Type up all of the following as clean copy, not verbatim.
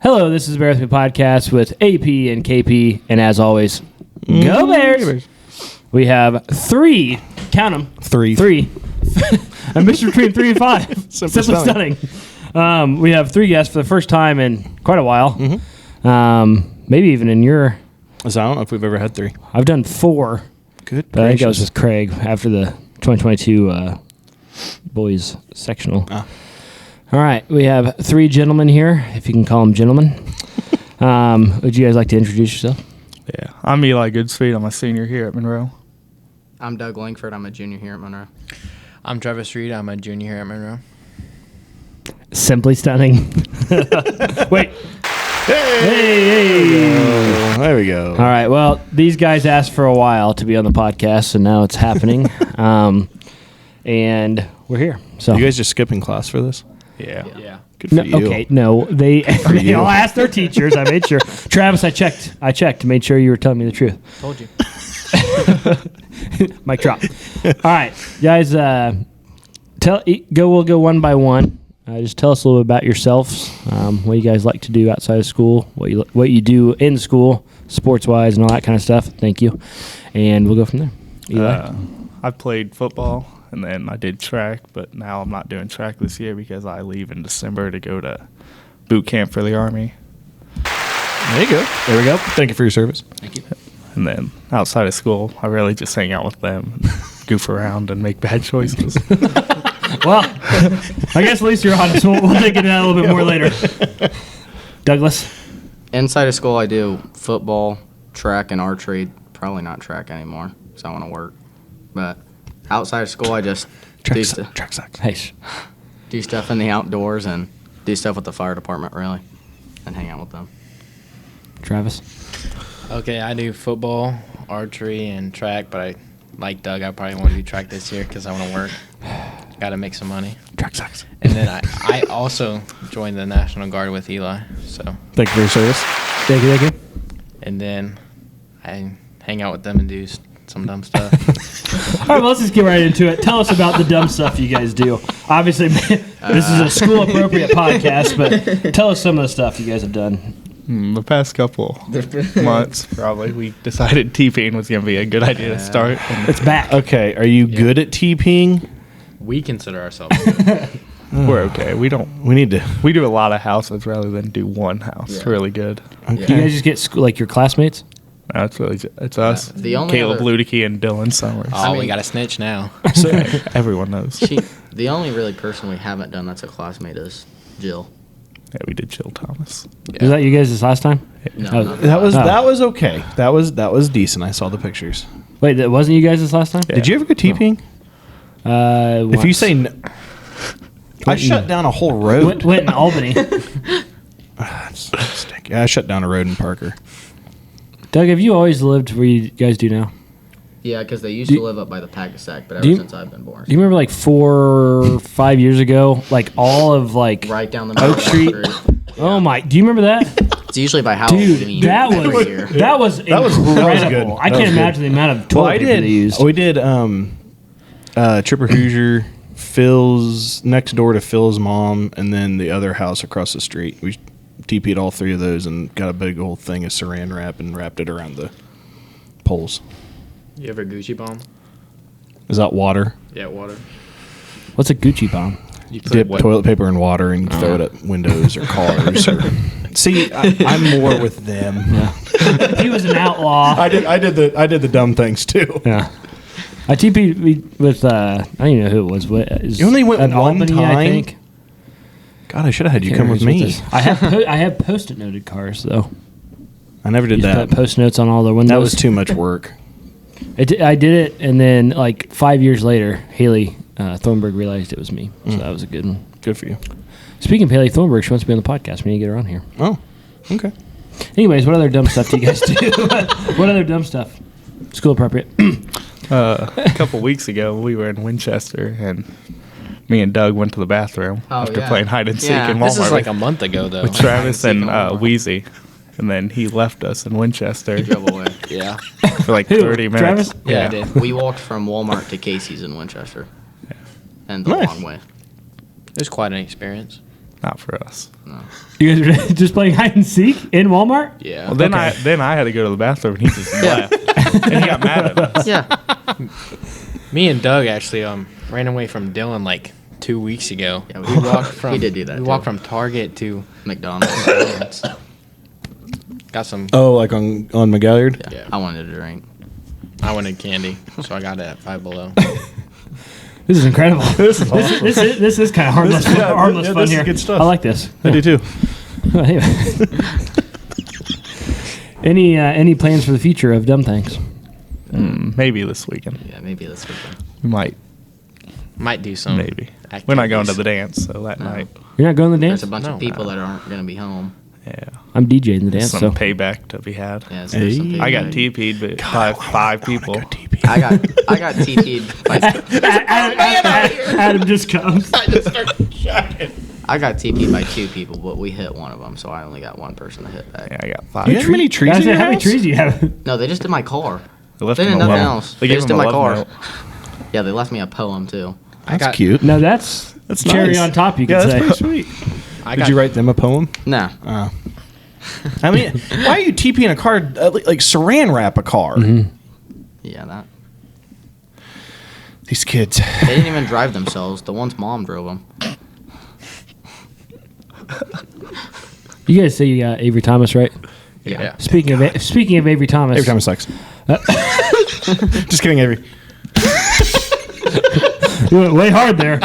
Hello, this is the Bear With Me podcast with AP and KP, and as always, go Bears! We have three, count them. Three. A mixture between 3 and 5. Simply stunning. We have 3 guests for the first time in quite a while. Mm-hmm. Maybe even in your... I don't know if we've ever had 3. I've done 4. Good. But I think I was with Craig after the 2022 boys sectional. All right, we have 3 gentlemen here, if you can call them gentlemen. Would you guys like to introduce yourself? Yeah, I'm Eli Goodspeed. I'm a senior here at Monroe. I'm Doug Lankford. I'm a junior here at Monroe. I'm Travis Reed. I'm a junior here at Monroe. Simply stunning. Wait. Hey. There we go. All right, well, these guys asked for a while to be on the podcast, and now it's happening. And we're here. So You guys just skipping class for this? Yeah. Good for you. Okay, no. They all asked their teachers. I made sure. Travis, I checked, made sure you were telling me the truth. Told you. Mic drop. All right, guys. We'll go one by one. Just tell us a little bit about yourselves. What you guys like to do outside of school. What you do in school, sports wise, and all that kind of stuff. Thank you. And we'll go from there. Eli? I played football, and then I did track, but now I'm not doing track this year because I leave in December to go to boot camp for the Army. There you go. There we go. Thank you for your service. Thank you. And then outside of school, I really just hang out with them, goof around, and make bad choices. Well, I guess at least you're honest. We'll dig into that a little bit more later. Douglas? Inside of school, I do football, track, and archery. Probably not track anymore because I want to work. But outside of school, I just Track sucks. Hey. do stuff in the outdoors and do stuff with the fire department, really, and hang out with them. Travis? Okay, I do football, archery, and track, but like Doug, I probably won't do track this year because I want to work. Got to make some money. Track sucks. And then I also joined the National Guard with Eli. So. Thank you for your service. Thank you. And then I hang out with them and do some dumb stuff. All right, well, let's just get right into it. Tell us about the dumb stuff you guys do. Obviously, this is a school-appropriate podcast, but tell us some of the stuff you guys have done. The past couple months, probably, we decided TPing was going to be a good idea to start. And It's back. Okay, are you good at TPing? We consider ourselves good. we're okay. We do a lot of houses rather than do one house. Yeah. Really good. Okay. Do you guys just get like your classmates? That's really it's us. The only Caleb other- Ludicky and Dylan Summers. Oh, we got to snitch now. So everyone knows. The only really person we haven't done that's a classmate is Jill. Yeah, we did Jill Thomas. Was that you guys this last time? No, Oh. not That was Oh. that was okay. That was decent. I saw the pictures. Wait, that wasn't you guys this last time? Yeah. Did you ever go TPing? If you say no, I shut down a whole road. went in Albany. Yeah, I shut down a road in Parker. Doug, have you always lived where you guys do now? Yeah, because they used Do- to live up by the Packasack, but Do ever you- since I've been born. Do you remember like 4 or 5 years ago, like all of like Right down the middle Oak of Street? Lankford. Oh my! Do you remember that? It's usually by Halloween. Dude, that every was year. that was incredible. good. I That can't was imagine the amount of toilet paper they used. We did Tripper Hoosier, Phil's next door to Phil's mom, and then the other house across the street. We TP'd all 3 of those and got a big old thing of saran wrap and wrapped it around the poles. You ever Gucci bomb? Is that water? Yeah, water. What's a Gucci bomb? You put Dip what- toilet paper in water and throw it at windows or cars. See, I'm more with them. Yeah. He was an outlaw. I did the dumb things too. Yeah. I TP'd with I don't even know who it was. You only went an one Albany, time? I think. God, I should have had you Can't come with remember me. this. I have Post-it noted cars though. I never did You just that. put Post notes on all the windows. That was too much work. I did it, and then like 5 years later, Haley Thornburg realized it was me. So that was a good one. Good for you. Speaking of Haley Thornburg, she wants to be on the podcast. We need to get her on here. Oh, okay. Anyways, what other dumb stuff do you guys do? What other dumb stuff? School appropriate. A couple weeks ago, we were in Winchester, and me and Doug went to the bathroom after playing hide and seek in Walmart This is like a month ago, though. with Travis and Wheezy. And then he left us in Winchester He drove away. Yeah. for like Who? 30 minutes. Travis? Yeah, I did. We walked from Walmart to Casey's in Winchester. And the Nice. long way. It was quite an experience. Not for us. You guys are just playing hide and seek in Walmart? Yeah. Well, then I had to go to the bathroom, and he just left. And he got mad at us. Yeah. Me and Doug actually ran away from Dylan like 2 weeks ago. Yeah, we walked from. we did do that, We too. walked from Target to McDonald's. got some. Oh, like on McGalliard? Yeah. Yeah. I wanted a drink. I wanted candy, so I got it at Five Below. This is incredible. This is kind of harmless, harmless fun this is here. good stuff. I like this. I do too. Any plans for the future of Dumb Things? Maybe this weekend. Yeah, maybe this weekend. We might. Might do some. Maybe. We're not going to activities. the dance, so that No. night. You're not going to the There's dance? a bunch No. of people that aren't going to be home. Yeah. I'm DJing the dance, Some so payback to be had. Yeah, so there's some Hey. I got people. TP'd by five people. I got TP'd by Adam just comes. I got TP'd by 2 people, but we hit one of them, so I only got 1 person to hit back. Yeah, I got 5. You have many trees Guys, in your how many house? trees do you have? No, they just did my car. They left They did him nothing alone. else. They They gave just him did a my love car. note. Yeah, they left me a poem too. That's cute. No, that's That's cherry nice. on top, you Yeah, could that's say. pretty sweet. I Did got, you write them a poem? Nah. Oh. I mean, why are you TPing a car, like saran wrap a car? Yeah, that. These kids. They didn't even drive themselves. The one's mom drove them. You guys say you got Avery Thomas, right? Yeah. Speaking of Avery Thomas, Every time it sucks. Just kidding, Avery. you went way hard there.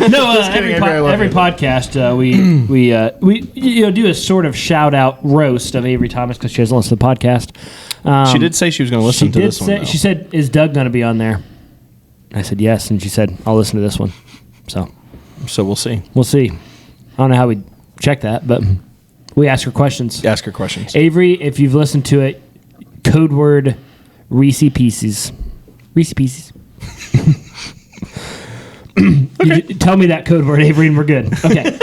No, every, Avery, I love every you. podcast we do a sort of shout out roast of Avery Thomas because she doesn't listen to the podcast. She did say she was going to listen to this one. though. She said, "Is Doug going to be on there?" I said yes, and she said, "I'll listen to this one." So So we'll see. we'll see. I don't know how we check that, but we ask her questions. Ask her questions. Avery, if you've listened to it, code word Reese Pieces. Reese Pieces. Tell me that code word, Avery, and we're good. Okay.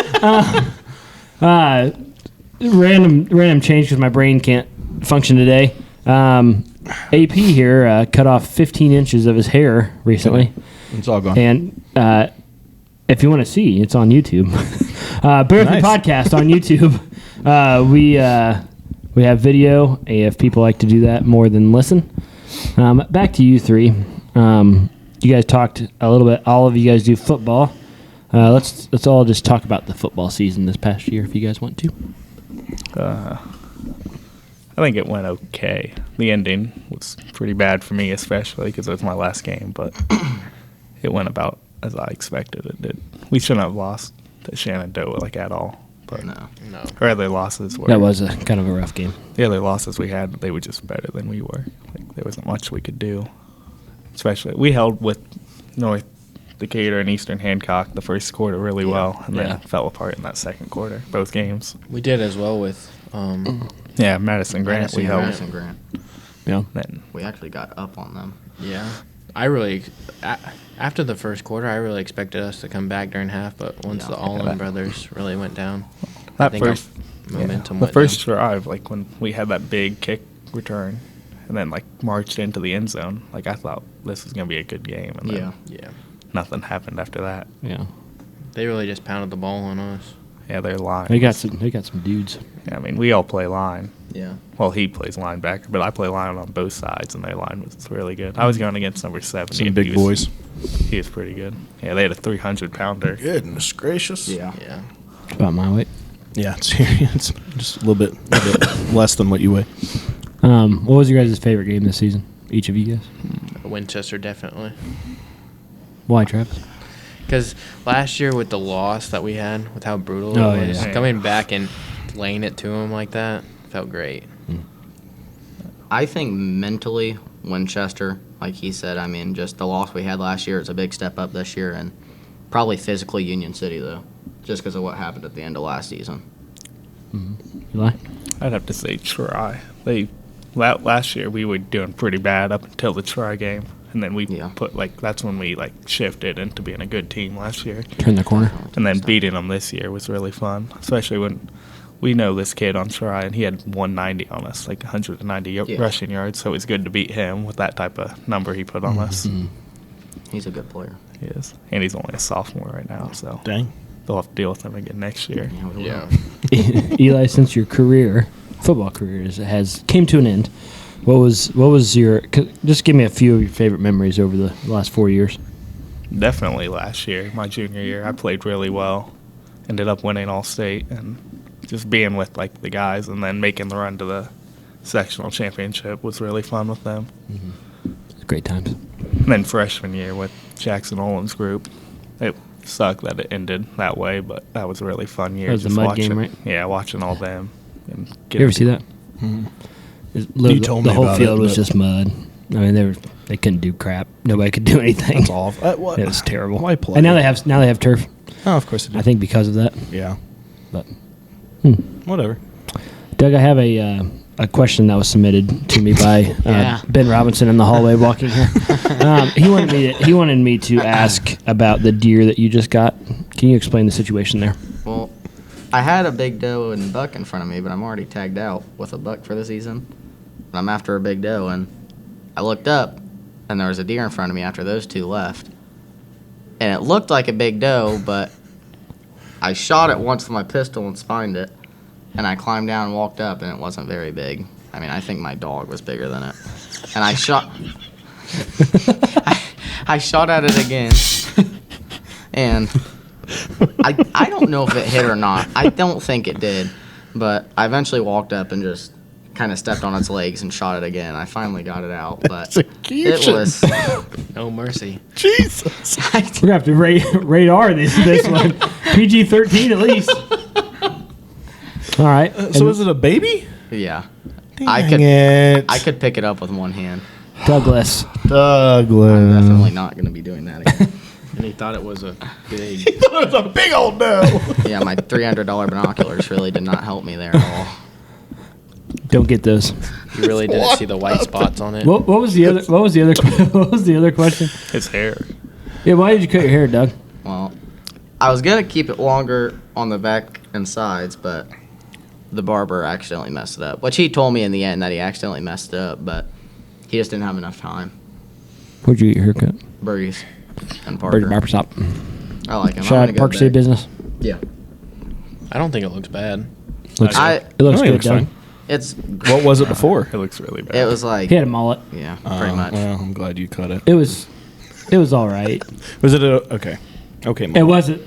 Random change because my brain can't function today. AP here cut off 15 inches of his hair recently. It's all gone. And if you want to see, it's on YouTube. Bear Nice. the podcast on YouTube. We have video if people like to do that more than listen. Back to you three. You guys talked a little bit. All of you guys do football. Let's all just talk about the football season this past year, if you guys want to. I think it went okay. The ending was pretty bad for me, especially because it was my last game, but it went about as I expected it did. We shouldn't have lost to Shenandoah at all. But No. No. our other losses were That was a kind of a rough game. the other losses we had. They were just better than we were. There wasn't much we could do. Especially we held with North Decatur and Eastern Hancock the first quarter really well, and then fell apart in that second quarter. Both games. We did as well with Yeah, Madison Grant. we held. Madison Grant. Yeah. Then We actually got up on them. yeah. I really after the first quarter, I really expected us to come back during half, but once Yeah. the Allen brothers really went down, that I think first our momentum the went first drive, when we had that big kick return, and then marched into the end zone. I thought this was gonna be a good game, and then Yeah. down. Yeah. nothing happened after that. Yeah. They really just pounded the ball on us. Yeah, their line. They got some dudes. I mean, we all play line. Yeah. Well, he plays linebacker, but I play line on both sides, and their line was really good. I was going against number 70. Some and big he boys. He was pretty good. Yeah, they had a 300-pounder. Goodness gracious. Yeah. Yeah. About my weight. Yeah, it's just a little bit less than what you weigh. What was your guys' favorite game this season? Each of you guys? Winchester definitely. Why, Travis? Because last year with the loss that we had, with how brutal Oh, it was, yeah. coming back and laying it to him like that felt great. I think mentally, Winchester, like he said, I mean, just the loss we had last year is a big step up this year, and probably physically Union City, though, just because of what happened at the end of last season. Eli? I'd have to say try. Last year we were doing pretty bad up until the try game, and then we Yeah. that's when we shifted into being a good team last year, Turn the corner. and then beating them this year was really fun, especially when we know this kid on try, and he had 190 on us, 190 Yeah. rushing yards, so it's good to beat him with that type of number he put on us. He's a good player. He is, and he's only a sophomore right now, so Dang. they'll have to deal with them again next year. Yeah. Eli, since your football career came to an end, what was your? Just give me a few of your favorite memories over the last 4 years. Definitely last year, my junior year, I played really well. Ended up winning All-State and just being with like the guys and then making the run to the sectional championship was really fun with them. Great times. And then freshman year with Jackson Olam's group, it sucked that it ended that way, but that was a really fun year. That was the just mud watching, game, right? Yeah, watching all them. And You ever see that? You told me the whole about field it, was but- just mud. I mean, they couldn't do crap. Nobody could do anything. That's awful. What? It was terrible. Why play? And now they have turf. Oh, of course they do. I think because of that. Yeah. But Whatever. Doug, I have a question that was submitted to me by Ben Robinson in the hallway walking here. He wanted me to ask about the deer that you just got. Can you explain the situation there? Well, I had a big doe and buck in front of me, but I'm already tagged out with a buck for the season. And I'm after a big doe, and I looked up, and there was a deer in front of me after those two left. And it looked like a big doe, but I shot it once with my pistol and spined it. And I climbed down and walked up, and it wasn't very big. I mean, I think my dog was bigger than it. And I shot... I shot at it again. And I don't know if it hit or not. I don't think it did. But I eventually walked up and just kind of stepped on its legs and shot it again. I finally got it out, but it was... No mercy. Jesus. We're going to have to rate R this one. PG-13 at least. All right. So is it a baby? Yeah. Dang I could pick it up with one hand. Douglas. I'm definitely not going to be doing that again. And he thought it was a big. It was a big old doe. Yeah, my $300 binoculars really did not help me there at all. Don't get those. You really didn't see the white spots on it. What was the other? What was the other question? His hair. Yeah, why did you cut your hair, Doug? Well, I was going to keep it longer on the back and sides, but the barber accidentally messed it up. Which he told me in the end that he accidentally messed it up, but he just didn't have enough time. Where'd you get your haircut? Burgess and Parker. Birdie Barber Shop. I like him. Shout out to Park City Business. Yeah. I don't think it looks bad. It looks I good, think it looks Doug. fine. It's What was it before? It looks really bad. it was like He had a mullet. yeah, pretty much. Well, I'm glad you cut it. It was all right. Was it a okay? Okay. It wasn't.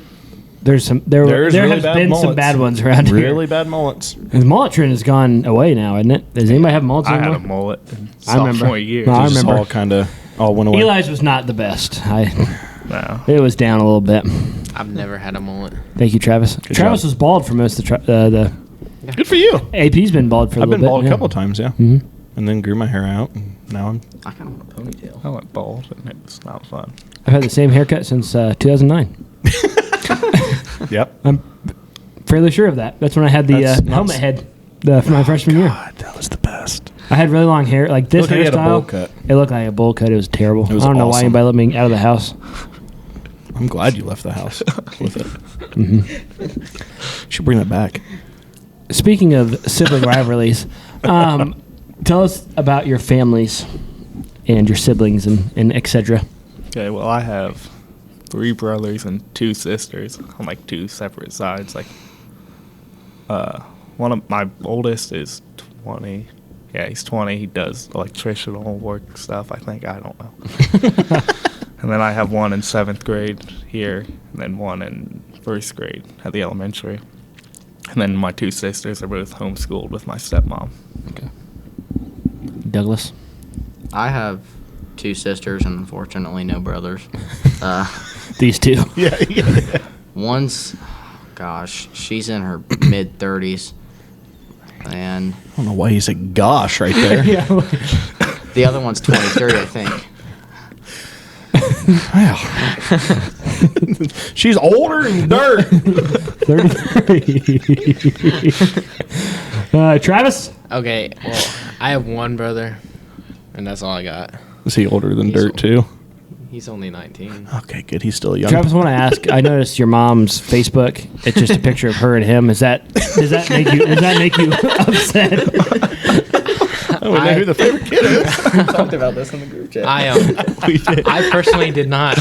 There There's has really bad been some mullets. bad ones around here. Really bad mullets. The mullet trend has gone away now, isn't it? Does anybody have mullets I had anymore? a mullet in I remember. sophomore year. No, I It just remember. all kind of went away. Eli's was not the best. No. It was down a little bit. I've never had a mullet. Thank you, Travis. Travis job. was bald for most of the Good for you. AP's been bald for a I've little been bit. bald yeah. a couple of times, yeah. Mhm. And then grew my hair out, and now I'm. I kind of want a ponytail. I went bald and it was not fun. I've had the same haircut since 2009. Yep. I'm fairly sure of that. That's when I had the That's not helmet s- head for my freshman year. God, that was the best. I had really long hair, like this Looked like you had a hairstyle. bowl cut. It looked like a bowl cut. It was terrible. It was I don't know why awesome. anybody let me out of the house. I'm glad you left the house with it. Mm-hmm. Should bring that back. Speaking of sibling rivalries, tell us about your families and your siblings and etc. Okay, well, I have 3 brothers and 2 sisters on like 2 separate sides. Like, one of my oldest is 20. Yeah, he's 20. He does electricianal work stuff. I think I don't know. And then I have one in 7th grade here, and then one in 1st grade at the elementary. And then my 2 sisters are both homeschooled with my stepmom. Okay. Douglas. I have 2 sisters and unfortunately no brothers. These two. Yeah. One's, gosh, she's in her mid 30s, and I don't know why he said "gosh" right there. Yeah. the other one's 23, I think. Wow. She's older than dirt. 33. Travis? Okay, well, I have one brother, and that's all I got. Is he older than He's dirt old. too? He's only 19. Okay, good. He's still young. Travis, I want to ask. I noticed your mom's Facebook. It's just a picture of her and him. Does that make you upset? Oh, we know who the favorite kid is. We talked about this in the group chat. I personally did not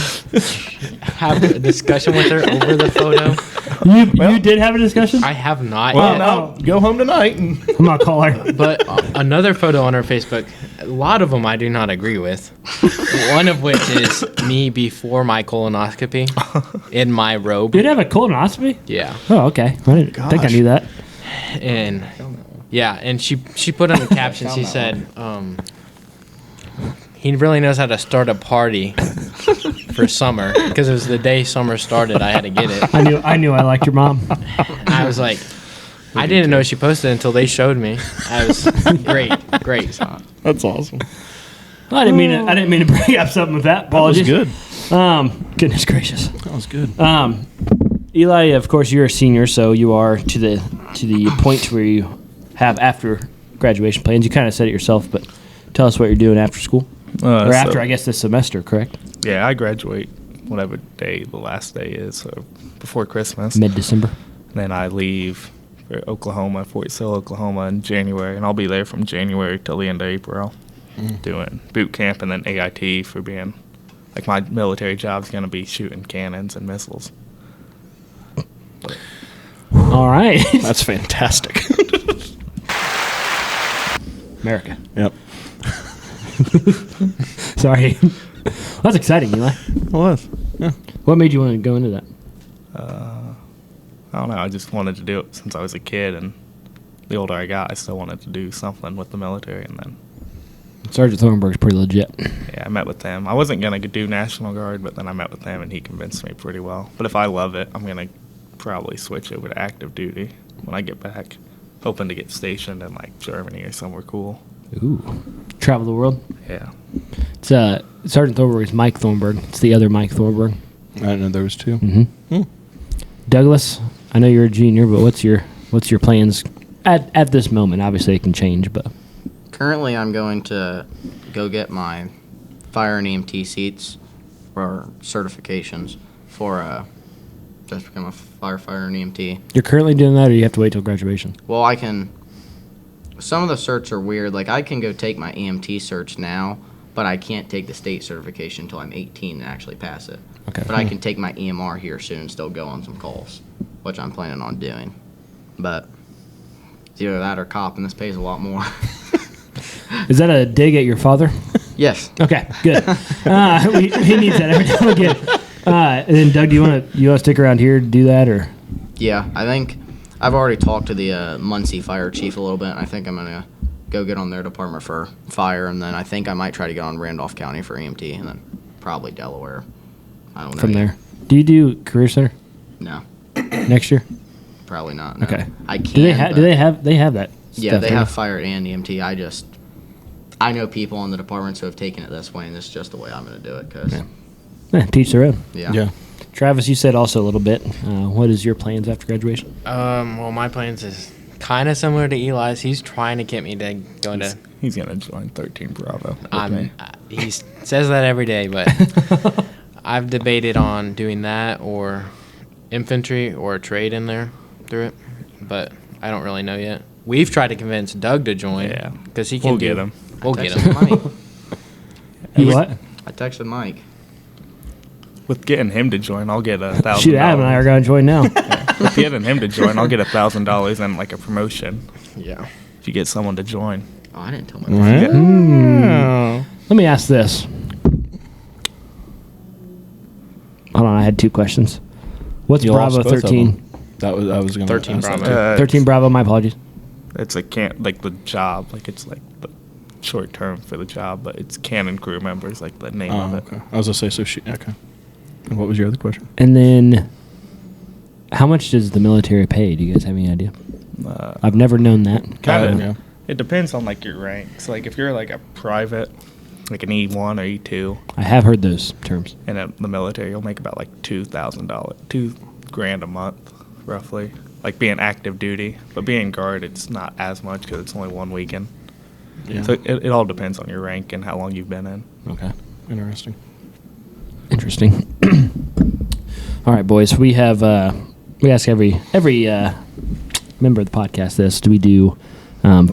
have a discussion with her over the photo. You did have a discussion? I have not Well, yet. now go home tonight. And I'm not call her. But another photo on her Facebook, a lot of them I do not agree with. One of which is me before my colonoscopy in my robe. You did have a colonoscopy? Yeah. Oh, okay. I didn't think I knew that. And yeah, and she put on the caption, she said, he really knows how to start a party for summer, because it was the day summer started. I had to get it. I knew I liked your mom. And I was like, I didn't know she posted it until they showed me. I was great. that's awesome. I didn't mean to bring up something with that. That was Apologies. good. Goodness gracious. That was good. Eli, of course, you're a senior, so you are to the point where you have after graduation plans. You kind of said it yourself, but tell us what you're doing after school. Or after, I guess, this semester, correct? Yeah, I graduate whatever day the last day is, so before Christmas. Mid-December. Then I leave for Oklahoma, Fort Sill, Oklahoma in January, and I'll be there from January till the end of April doing boot camp and then AIT for being, like, my military job's going to be shooting cannons and missiles. All right. That's fantastic. America. Yep. Sorry. That's exciting, Eli. It was. Yeah. What made you want to go into that? I don't know. I just wanted to do it since I was a kid, and the older I got, I still wanted to do something with the military. And then, Sergeant Thornburg's pretty legit. yeah, I met with them. I wasn't gonna do National Guard, but then I met with them, and he convinced me pretty well. But if I love it, I'm gonna probably switch over to active duty when I get back. Hoping to get stationed in like Germany or somewhere cool. Ooh. Travel the world. Yeah. It's Sergeant Thornburg is Mike Thornburg. It's the other Mike Thornburg. I didn't know there was two. Mm-hmm. Douglas, I know you're a junior, but what's your plans at this moment? Obviously, it can change, but Currently, I'm going to go get my fire and EMT seats or certifications for just become a firefighter and EMT. you're currently doing that, or you have to wait till graduation? Well, I can. Some of the certs are weird. Like, I can go take my EMT certs now, but I can't take the state certification until I'm 18 and actually pass it. Okay. But I can take my EMR here soon and still go on some calls, which I'm planning on doing. But it's either that or cop, and this pays a lot more. Is that a dig at your father? Yes. Okay, good. He needs that every time we get. And then Doug, do you want to stick around here to do that, or? Yeah, I think I've already talked to the Muncie fire chief a little bit. And I think I'm gonna go get on their department for fire, and then I think I might try to get on Randolph County for EMT, and then probably Delaware. I don't know. From yet. there. Do you do career center No, next year? probably not. No. Okay. I can. Do they have that? Yeah, stuff, they don't have fire and EMT. I know people in the departments who have taken it this way, and it's just the way I'm going to do it. Cause teach their own. yeah. Travis, you said also a little bit. What is your plans after graduation? Well, my plans is kind of similar to Eli's. He's trying to get me to go into. He's gonna join 13 Bravo. with me. He says that every day, but I've debated on doing that or infantry or a trade in there through it, but I don't really know yet. We've tried to convince Doug to join. Yeah. Because he can We'll get him. We'll get Texted him. Mike. You what? I texted Mike. With getting him to join, I'll get $1,000. Shoot, Adam and I are going to join now. With getting him to join, I'll get $1,000 and like a promotion. Yeah. If you get someone to join. Oh, I didn't tell my Let me ask this. Hold on, I had two questions. What's You Bravo lost both of 13? That was I was going 13 ask that Bravo. too. 13 Bravo, my apologies. It's like the job, like it's like the short term for the job, but it's cannon crew members, like the name of Oh, it. okay. I was going to say, okay. And what was your other question? And then, how much does the military pay? Do you guys have any idea? I've never known that. Kind of. Yeah. It depends on like your ranks. Like if you're like a private, like an E1 or E2, I have heard those terms. and in the military, you'll make about like $2,000, $2,000 a month, roughly. Like being active duty, but being guard, it's not as much because it's only 1 weekend. Yeah. So it all depends on your rank and how long you've been in. Okay. Interesting. All right, boys. We have we ask every member of the podcast this. Do we do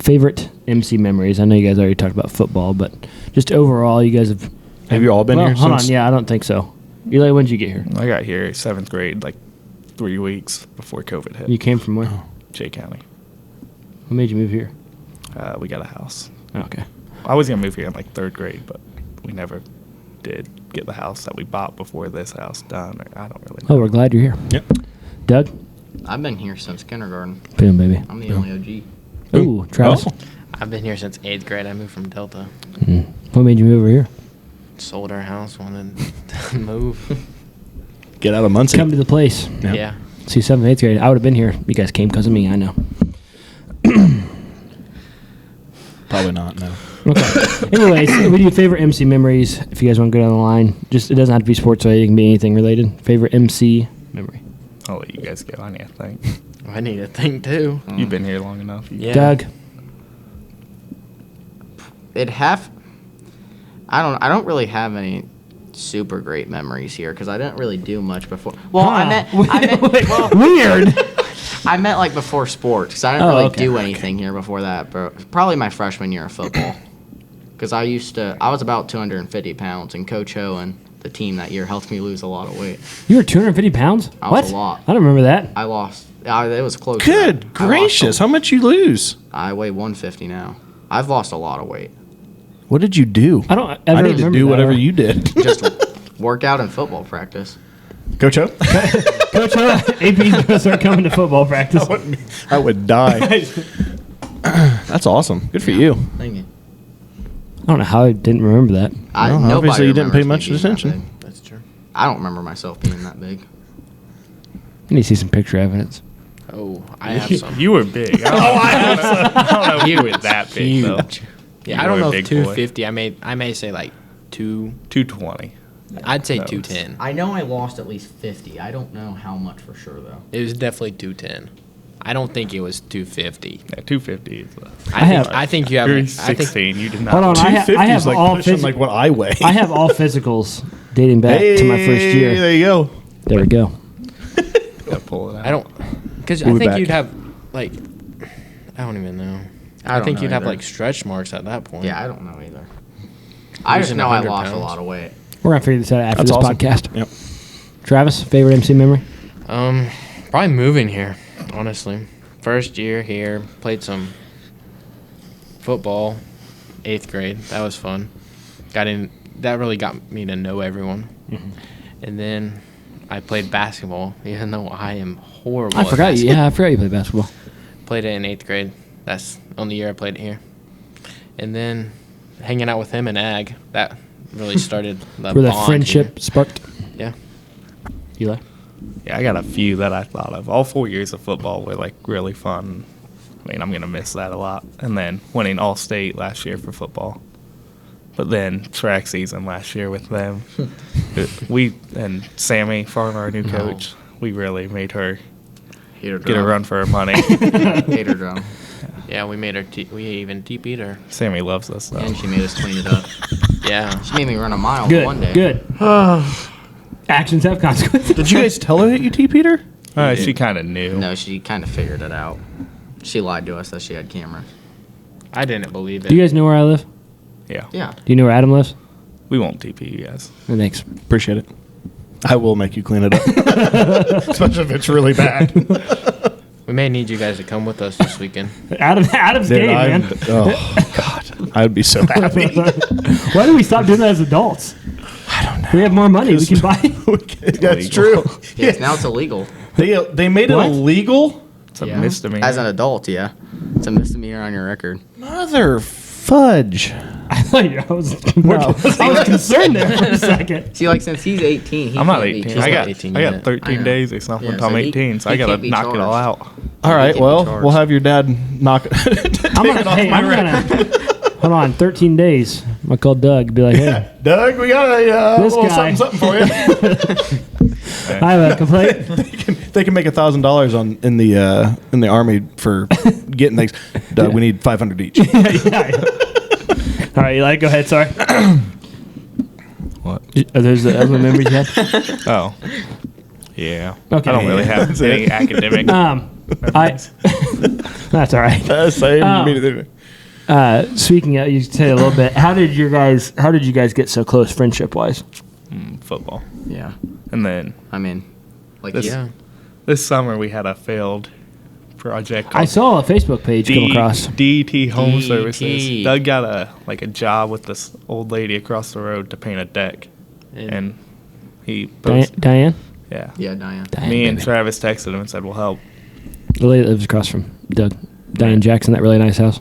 favorite MC memories? I know you guys already talked about football, but just overall, you guys have you all been here Hold since? on. Yeah, I don't think so. Eli, when did you get here? I got here 7th grade, like 3 weeks before COVID hit. You came from where? Jay County. What made you move here? We got a house. Okay. I was gonna move here in like 3rd grade, but we never did get the house that we bought before this house done. I don't really know. Oh, we're glad you're here. Yep. Doug? I've been here since kindergarten. Boom, baby. I'm the only OG. Ooh, Travis? Oh. I've been here since 8th grade. I moved from Delta. What made you move over here? Sold our house, wanted to move. Get out of Muncie. Come to the place. Yep. Yeah. See, 7th, 8th grade. I would have been here. You guys came because of me, I know. Probably not, no. Okay. Anyways, what are your favorite MC memories? If you guys want to go down the line, just it doesn't have to be sports related. It can be anything related. Favorite MC memory. I'll let you guys go. I need to think. I need to think too. You've been here long enough. Yeah. Doug. I don't really have any super great memories here because I didn't really do much before. Well, I meant Weird. I meant like before sports because I didn't Oh, really okay. do anything here before that. But probably my freshman year of football because I was about 250 pounds and Coach Ho and the team that year helped me lose a lot of weight. You were 250 pounds? I What? was a lot. I don't remember that. I lost. It was close. Good gracious. How much you lose? I weigh 150 now. I've lost a lot of weight. What did you do? I don't ever I need to remember do that. whatever you did. Just workout and football practice. Coach O? Coach, AP's going to start coming to football practice. I would die. That's awesome. Good for you. Thank you. I don't know how I didn't remember that. Well, Nobody obviously you didn't pay remembers much me being that attention. big. That's true. I don't remember myself being that big. I need to see some picture evidence. Oh, I have some. You were big. I don't know if you were that big though. Yeah, You I don't were a know big if boy. 250. I may say like 220. I'd say That was- 210. I know I lost at least 50. I don't know how much for sure though. It was definitely 210. I don't think it was 250. Yeah, 250 is I think you have. You're I think 16. You did not. Hold on, I 250 have is like all pushing like what I weigh. I have all physicals dating back to my first year. There you go. There we go. Gotta pull it out. I don't, because I We'll be think back. you'd have like, I don't even know. I don't think know you'd have either. like stretch marks at that point. Yeah, I don't know either. I just Losing know I 100 lost a pounds. lot of weight. We're going to figure this out after That's this awesome. podcast. Yep. Travis, favorite MC memory? Probably moving here. Honestly, first year here, played some football, 8th grade. That was fun. That really got me to know everyone. And then I played basketball, even though I am horrible. I at forgot you. basketball. Yeah, I forgot you played basketball. Played it in 8th grade. That's the only year I played it here. And then hanging out with him and Ag, that really started the Where the bond friendship here. sparked. Yeah. Eli? Yeah, I got a few that I thought of. All 4 years of football were like really fun. I mean, I'm gonna miss that a lot. And then winning all state last year for football. But then track season last year with them, we and Sammy Farmer, our new coach, we really made her Hater get a drum. run for her money. Hater drum. Yeah, we made her. We even TP'd her. Sammy loves us though. And she made us clean it up. Yeah. She made me run a mile Good. one day. Good. Actions have consequences. Did you guys tell her that you TP'd her? She kind of knew. No, she kind of figured it out. She lied to us that she had cameras. I didn't believe it. Do you guys know where I live? Yeah. Yeah. Do you know where Adam lives? We won't TP you guys. Thanks. Appreciate it. I will make you clean it up. Especially if it's really bad. We may need you guys to come with us this weekend. Adam's Dude, game, man. Oh, God. I'd be so happy. Why do we stop doing that as adults? I don't know. We have more money. We can buy. That's true. Yes, now it's illegal. They made it What? illegal? It's a Yeah. misdemeanor. As an adult, yeah. It's a misdemeanor on your record. Mother fudge. I thought I was concerned there for a second. See, like, since he's 18, he I'm not can't be 18. charged. I got 18 I yet. got 13 I know. days or something Yeah, until so I'm he- 18, so he I gotta can't be knock it all charged. out. All right, can't be well, charged. we'll have your dad knock it. I'm gonna. Hold on, 13 days. I'm gonna call Doug. And be like, hey, Doug, we got a This little guy. something for you. I have a complaint. They can make $1,000 in the army for getting things. Doug, we need 500 each. All right, Eli, go ahead. Sorry. What? Are those the other memories you had? Oh. Yeah. Okay. I don't really have That's any it. academic. That's all right. Same. Oh. Me neither. Speaking of, you said a little bit. How did you guys get so close friendship wise? Football. Yeah. And then I mean, like, This- yeah. This summer we had a failed project. I saw a Facebook page come across. DT Home DT. Services. Doug got a job with this old lady across the road to paint a deck, and he posted, Diane? yeah. Yeah, Diane. Me and baby. Travis texted him and said, "We'll help." The lady that lives across from Doug. Diane Jackson, that really nice house.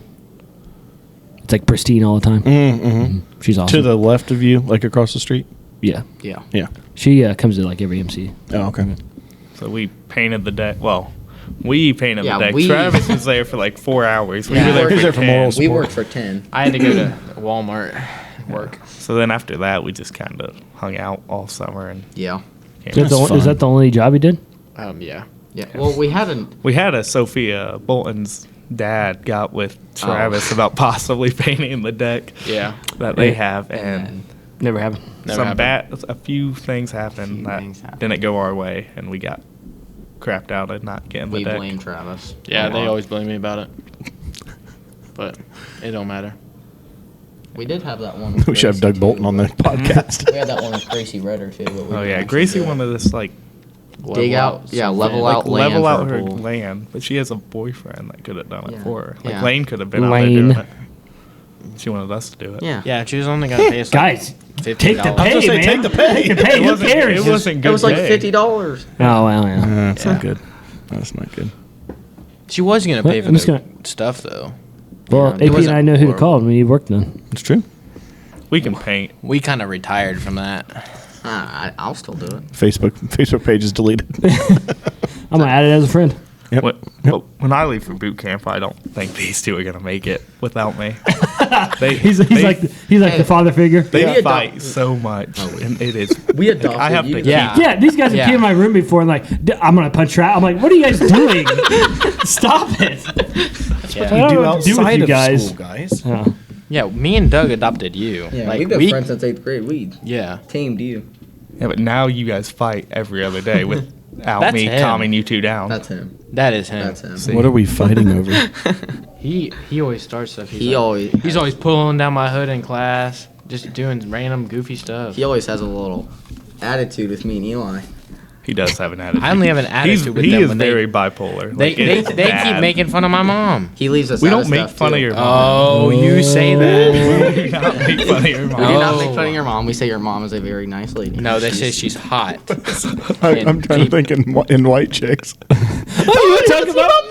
It's like pristine all the time. Mm-hmm. She's awesome. To the left of you, like across the street. Yeah. Yeah. Yeah. She comes to like every MC. Oh, okay. So we painted the deck. Well, we painted Yeah, the deck. we- Travis was there for like 4 hours. We Yeah. were there He was for there for 10. moral We Sport. worked for 10. I had to go to Walmart work. So then after that, we just kind of hung out all summer and Yeah. came Is back. that the only job you did? Yeah. Yeah. Well, we hadn't. We had a Sophia Bolton's dad got with Travis about possibly painting the deck Yeah. that they have, and Never happened. Never happened. a few things happened that didn't go our way, and we got crapped out at not getting the We deck. blame Travis. Yeah, a they lot. always blame me about it. But it don't matter. We did have that one. with We should have Gracie, Doug Bolton too, on the podcast. We had that one with Gracie Redder too. But we Oh didn't yeah, actually Gracie do it. wanted us like Dig out. Yeah, level out land level out for a her pool. land, but she has a boyfriend that could have done it Yeah. for her. Like Yeah. Lane could have been out Lane. there doing it. She wanted us to do it. Yeah. Yeah, she was only gonna pay us Guys, $50. take the pay, gonna say, man. take the pay. Take the pay. It Who wasn't, cares? it wasn't good. It was like pay. $50. Oh, wow, yeah. That's not good. That's not good. She was gonna pay for I'm just the gonna- stuff though. Well, Yeah, it AP and I know who to call when you worked then. It's true. We can paint. We kind of retired from that. I'll still do it. Facebook page is deleted. I'm going to add it as a friend. Yep. When I leave for boot camp, I don't think these two are gonna make it without me. He's like the father figure. They We fight so much, and it is. We adopted I have you. to Yeah. Yeah, these guys have Yeah. came in my room before and like, I'm going to punch her out. I'm like, what are you guys doing? Stop it. Yeah. I don't know what to do with you guys. guys. Oh. Yeah, me and Doug adopted you. Yeah, like we've been friends since 8th grade. We Yeah. tamed you. Yeah, but now you guys fight every other day without That's me him. calming you two down. That's him. That is him. That's him. See. What are we fighting over? He always starts stuff. He always He's always pulling down my hood in class, just doing random goofy stuff. he always has a little attitude with me and Eli. He does have an attitude. I only have an attitude with he them is when very bipolar. they Like, it is they keep bad. making fun of my mom. He leaves us. We out don't of make stuff, fun too. of your mom. Oh, you say that? We do not make fun of your mom. We do not Oh. make fun of your mom. We say your mom is a very nice lady. No, they say she's hot. I'm trying to think in white chicks. Oh, you talking about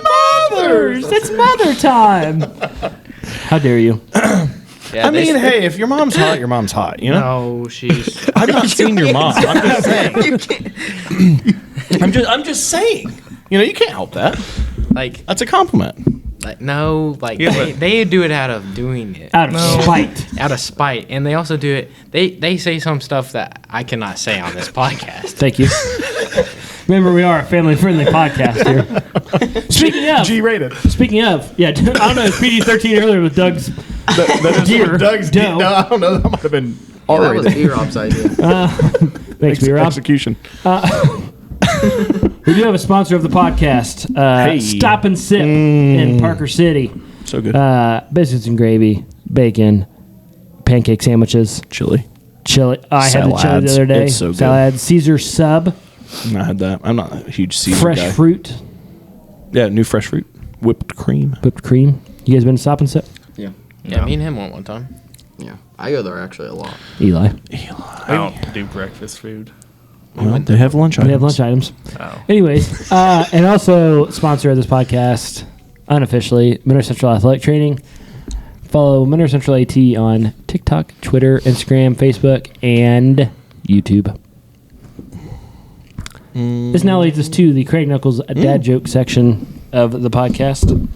mothers. It's mother time. How dare you? Yeah, I mean, hey, if your mom's hot, your mom's hot. You know. no, she's. I've not seen your mom. I'm just saying. I'm just saying. You know, you can't help that. Like, That's a compliment. no, like Yeah, they, but- they do it out of doing it, Out of spite. out of spite, and they also do it. They say some stuff that I cannot say on this podcast. Thank you. Remember, we are a family-friendly podcast here. Speaking of, yeah, I don't know, it's PG-13 earlier with Doug's That is Deer. Doug's Doe. No, I don't know. That might have been Yeah, that was R-rated. B-Rob's idea. Thanks, B-Rob. Execution. We do have a sponsor of the podcast, Hey. Stop and Sip in Parker City. So good. Biscuits and gravy, bacon, pancake sandwiches, Chili. chili. I had the chili the Salads. other day. It's so good. Salad, Caesar sub, I had that. I'm not a huge Caesar fresh guy. fruit, Yeah, new fresh fruit, whipped cream. whipped cream. You guys been to Stop and Sip? Yeah. Yeah, me and him went one time. Yeah. I go there actually a lot. Eli. I don't do breakfast food. Well, they have lunch items. We have lunch items. Oh. Anyways, and also sponsor of this podcast, unofficially, Monroe Central Athletic Training. Follow Monroe Central AT on TikTok, Twitter, Instagram, Facebook, and YouTube. This now leads us to the Craig Knuckles dad joke section of the podcast.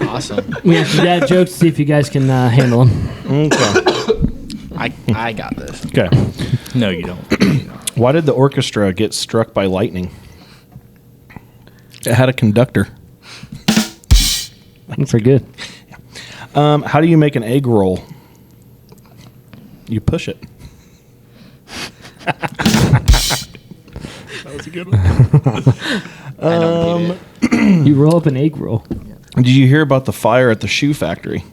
Awesome. We have some dad jokes to see if you guys can handle them. Okay. I got this. Okay. No, you don't. Why did the orchestra get struck by lightning? It had a conductor. That's pretty good. How do you make an egg roll? You push it. That was a good one. I don't get it. You roll up an egg roll. Did you hear about the fire at the shoe factory?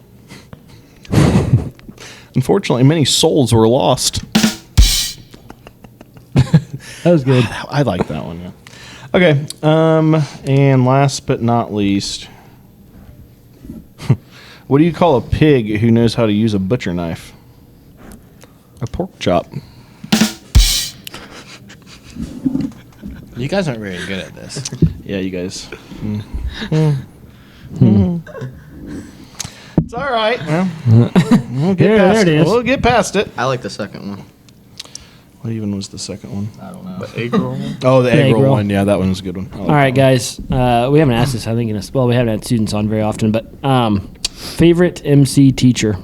Unfortunately, many souls were lost. That was good. I like that one. Okay. And last but not least, what do you call a pig who knows how to use a butcher knife? A pork chop. You guys aren't very good at this. Yeah, you guys. It's all right. Well, we'll get There past it is. We'll get past it. I like the second one. What even was the second one? I don't know. Egg roll. Oh, the egg egg roll roll. one. Yeah, that one was a good one. All right, guys. We haven't asked this. I think we haven't had students on very often, but favorite MC teacher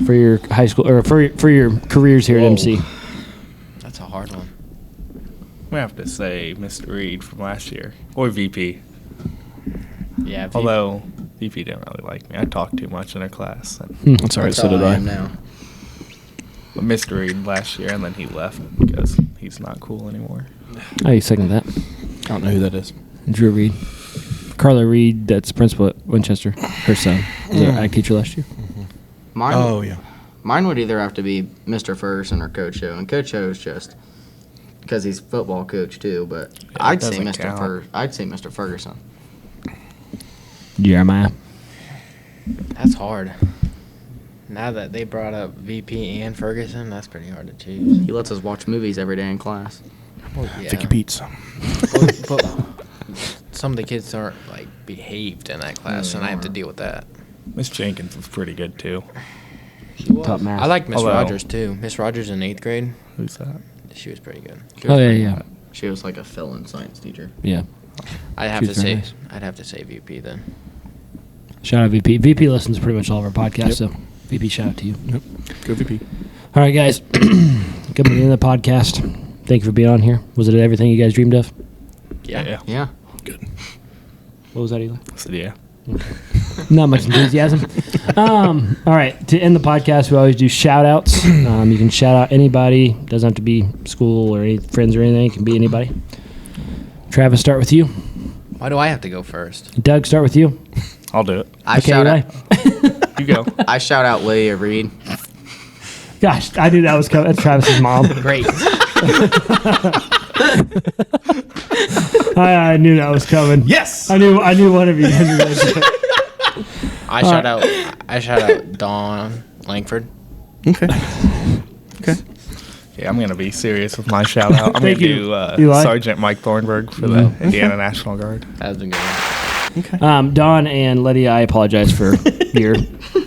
for your high school or for your careers here at MC. That's a hard one. We have to say Mr. Reed from last year or VP. Yeah. Although VP didn't really like me. I talked too much in her class. That's all right. That's So how did I I. am now. But Mr. Reed last year, and then he left because he's not cool anymore. I second that. I don't know who that is. Drew Reed, Carla Reed, that's principal at Winchester. Her son was our ag teacher last year. Mine, Oh yeah. mine would either have to be Mr. Ferguson or Coach O, and Coach O is just because he's football coach too. But I'd say doesn't Mr. count. I'd say Mr. Ferguson. Jeremiah. That's hard. Now that they brought up VP and Ferguson, that's pretty hard to choose. He lets us watch movies every day in class. Well, yeah. Vicky Pete's. but some of the kids aren't like behaved in that class, and I have to deal with that. Miss Jenkins was pretty good too. Top math. I like Miss Although- Rogers too. Miss Rogers in 8th grade, Who's that? she was pretty good. Oh yeah. She was like a fill-in science teacher. Yeah. I'd have She to was very say, nice. I'd have to say VP then. Shout out VP. VP listens to pretty much all of our podcasts, so VP, shout out to you. Yep. Go VP. All right, guys. Coming to the end of the podcast. Thank you for being on here. Was it everything you guys dreamed of? Yeah. Yeah. Good. What was that, Eli? I said yeah. Not much enthusiasm. All right. To end the podcast, we always do shout outs. You can shout out anybody. Doesn't have to be school or any friends or anything. It can be anybody. Travis, start with you. Why do I have to go first? Doug, start with you. I'll do it. I Okay, shout Eli. out. You go. I shout out Lydia Reed. Gosh, I knew that was coming. That's Travis's mom. Great. I knew that was coming. Yes. I knew one of you guys were going to say it. I shout out Dawn Lankford. Okay. Okay. Yeah, I'm gonna be serious with my shout out. I'm Thank gonna you, do Eli. Sergeant Mike Thornburg for the Indiana National Guard. That's a good one. Don and Letty, I apologize for your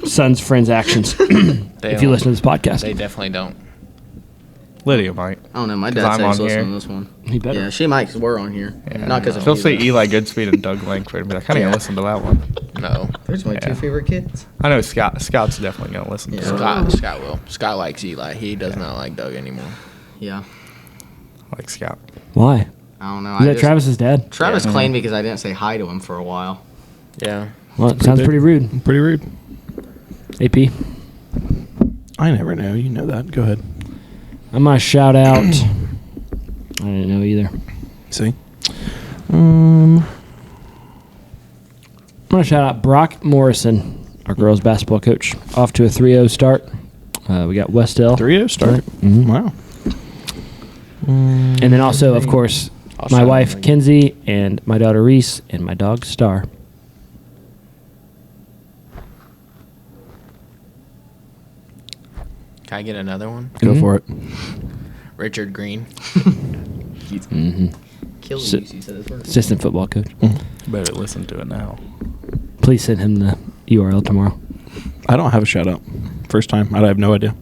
son's friend's actions. If you listen to this podcast, They definitely don't. Lydia might. I don't know. My 'Cause dad I'm says on listen here. to this one. he better. Yeah, she might because we're on here. Not because of She'll you, say though. Eli Goodspeed and Doug Lankford, but I kind of gonna listen to that one. No. There's my two Yeah. favorite kids. I know Scott's definitely gonna listen Yeah. to it. Scott will. Scott likes Eli. He does not like Doug anymore. Yeah. I like Scout. Why? I don't know. Is that Travis's dad? Travis Yeah. claimed because I didn't say hi to him for a while. Yeah. Well, it sounds pretty rude. Pretty rude. AP, I never know. You know that. Go ahead. I'm going to shout out. I didn't know either. See. I'm going to shout out Brock Morrison, our girls basketball coach. Off to a 3-0 start. We got Westell. 3-0 start. Mhm. Wow. And then also, of course, I'll my shout wife, out Kinsey, and my daughter, Reese, and my dog, Star. Can I get another one? Go for it. Richard Green. Killing So- you, she said his word. Assistant football coach. Better listen to it now. Please send him the URL tomorrow. I don't have a shout out. First time. I have no idea.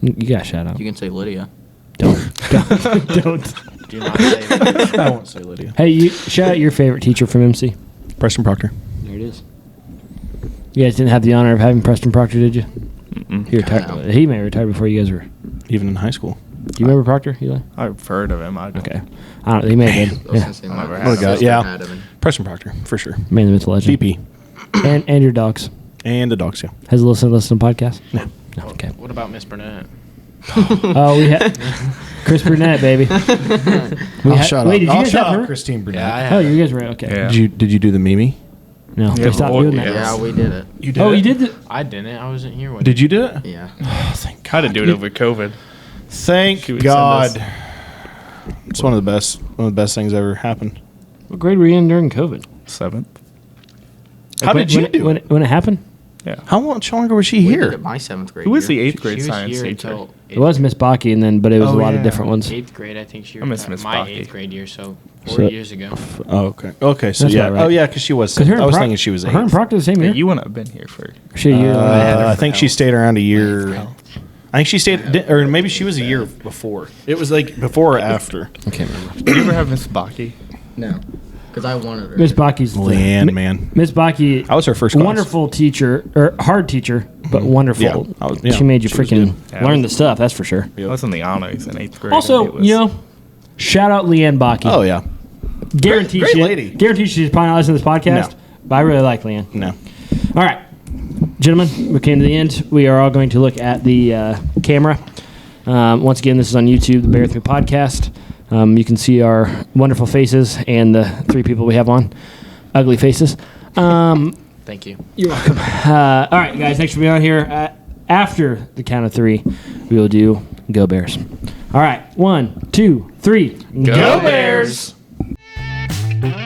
You got a shout out. You can say Lydia. Don't. Don't. Do not say that. I won't say Lydia. Hey, you shout out your favorite teacher from MC. Preston Proctor. There it is. You guys didn't have the honor of having Preston Proctor, did you? Mm-mm. He retired. No. He may have retired before you guys were. Even in high school. Do you remember Proctor, Eli? I've heard of him. I don't. Okay. I don't know. He may have I been. was Yeah. gonna say my Never my had sister yeah. had him. Preston Proctor, for sure. Man, the myth legend. DP. And your dogs. And the dogs, yeah. Has a listen to podcast? No. No. Okay. What about Miss Burnett? Oh, we had Chris Burnett, baby. Wait, did you guys have her? Christine Burnett. Yeah, I Oh, have. you guys were okay. Yeah. Did you do the Mimi? No, Yeah, they stopped boy, doing that. yeah. Yeah, we did it. You did Oh, it? you did the. I didn't. I wasn't here when. Did you do it? Yeah. Oh, thank I had to do it over COVID. Thank She would God. send It's one of the best things ever happened. What grade were you in during COVID? 7th. How did you do when it? when it happened? Yeah. How much longer was she We did here? it my 7th grade Who was the year. 8th grade She was science here teacher? until It was Miss Baki, and then but it was Oh, a lot of yeah. different ones. 8th grade. I think she I miss retired. Miss My Baki. 8th grade year, so 4 So- years ago. Oh, okay. Okay, so That's yeah. about right. Oh, yeah, because she was. Because I was thinking she was 8. Her and Proctor the same Yeah, year. you wouldn't have been here for. She a year. I think she stayed around a year. I think she stayed, or maybe she was a year before. It was like before or after. I can't remember. Did you ever have Miss Baki? No, because I wanted her. Miss Baki's Leanne, man. Miss Baki. I was her first class. Wonderful teacher, or hard teacher, but wonderful. Yeah, She made you she was freaking good. learn the stuff. That's for sure. I was in the honors in 8th grade. and Also, it was- you know, shout out Leanne Baki. Oh, yeah. Guaranteed great she, lady. Guaranteed she's probably not listening to this podcast. No. But I really like Leanne. No. All right, gentlemen, we came to the end. We are all going to look at the camera. Once again, this is on YouTube, the Bear With Me podcast. You can see our wonderful faces and the 3 people we have on. Ugly faces. Thank you. You're welcome. All right, guys, thanks for being on here. After the count of 3, we will do Go Bears. All right, 1, 2, 3. Go Bears! Bears.